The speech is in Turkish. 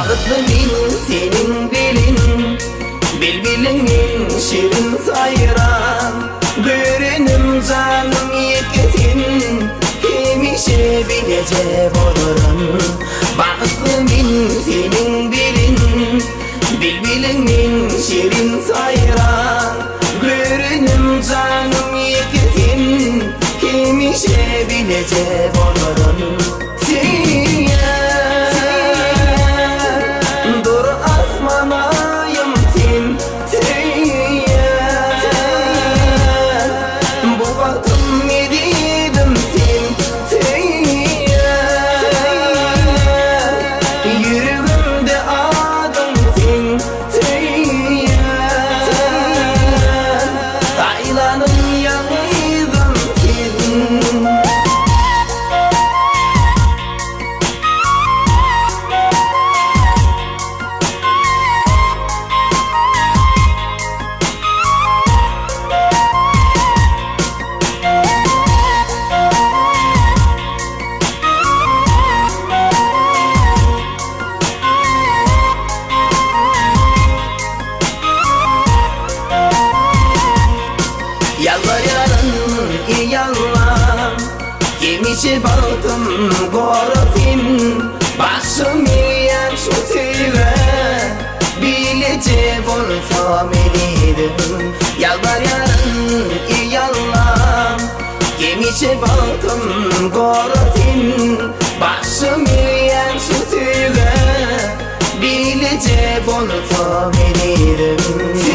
Bağıtlı min senin belin, bilbilinin şirin sayran. Görünüm canım yeketin, hemişe bilecek olurum. Bağıtlı min senin belin, bilbilinin şirin sayran. Görünüm canım yeketin, hemişe bilecek olurum. Dur asmanayım sen, bu baktım medidim sen, yüreğimde adım sen, saylanın yanıydım sen. Yalvarırım yalvar, yemişe baktım korofin. Başım yiyen şu tüve, bilecek olsam elirim. Yalvarırım yalvar, yemişe baktım korofin. Başım yiyen şu tüve, bilecek olsam elirim.